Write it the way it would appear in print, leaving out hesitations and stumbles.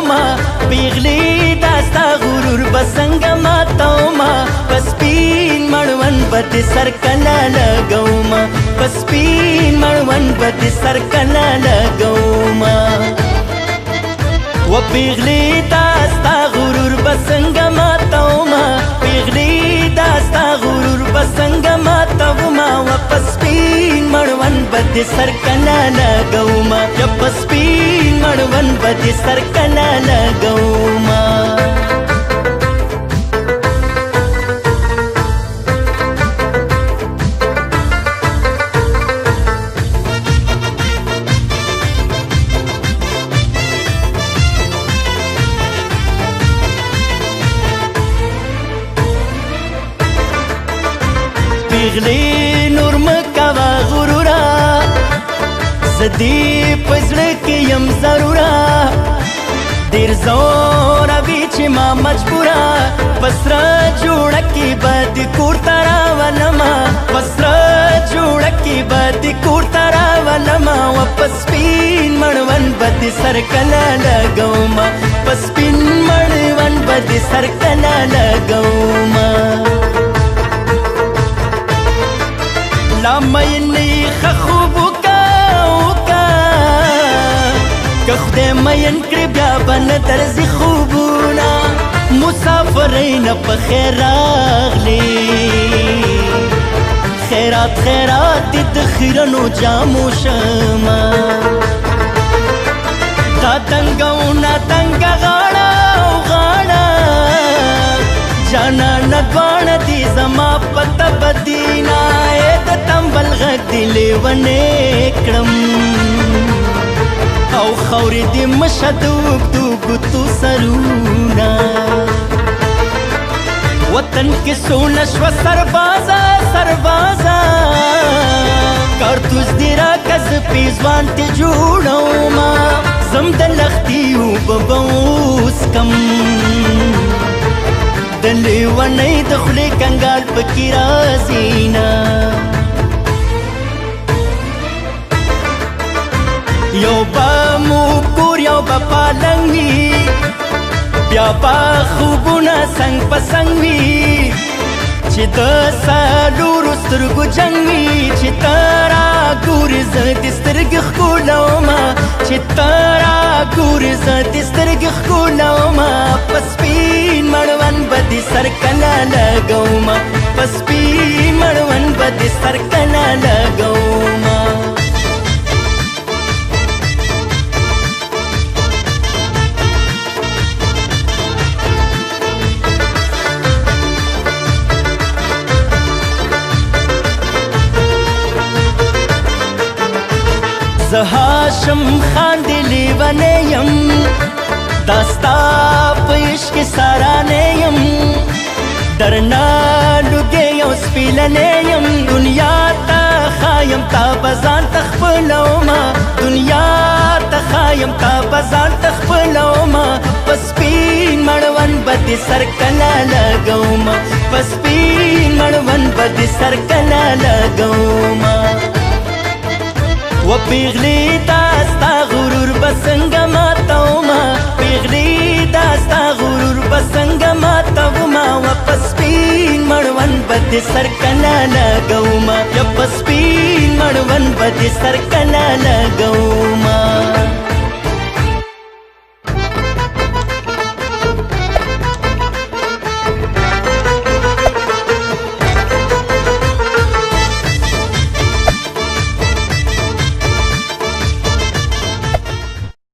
ما پیغلی داستا غرور بسنگ ماتو ما پسپین مړون بد سر کلا لګو ما پسپین مړون بد سر کلا لګو ما و پیغلی داستا غرور بسنگ ماتو ما پیغلی داستا غرور بسنگ ماتو ما و پسپین مړون بد سر کلا لګو ما پسپین مړون بد سر کلا لګو ما پیغلی نور مکوا غرورا زدی پزړه کې يم ضرورا ډیر زور اوی چې ما مجبورا پسرا جوړه کې بد کور ترا ولما پسرا جوړه کې بد کور ترا ولما واپس پین مړون بد سر کلا لګو ما پسپین مړون بد سر کلا لګو ما لا مینی خوبو کا که خدای مین کړی بیا بن درځي خوبونه مسافرین په خیر راغلی خیرات خیرات د خیرنو جامو شما دا تنګونه تنګ غاړه غاړه جانا نګوانه دي زما پته بدینا د تمبل غږ دی لیونې کړم او خورې دې مشدوک دوګتو سرونا وطن کې سونه شوه سربازه سربازه کارتوس دې راکه زه پیزوان ته جوړومه زم د لښتي اوبه به اوس کم د لیونۍ د خولې کنګال پکې راځي نه یو به مو کور یو به پالنګ وي بیا به خوبونه څنګ په څنګ وي چې د څلورو سترګو جنګ وي چې ته راګورې زه دې سترګې ښکلومه چې ته راګورې زه دې سترګې ښکلومه په سپین مړون به دې سر کلا لګومه په سپین مړون به دې سر کلا لګومه زه هاشم خان دی لیونی یم داستا په عشق سارانی یم درنا لوګی یو سپیلنی یم دنیا ته ښایم تا به ځان ته خپلومه دنیا ته ښایم تا به ځان ته خپلومه په سپین مړون به دې سر کلا لګومه په سپین مړون به دې سر کلا لګومه و پیغلی داستا غرور بسنگ ماتو ما پیغلی داستا غرور بسنگ ماتو ما و پسپین مړون بد سر کلا لګو ما یا پسپین مړون بد سر کلا لګو ما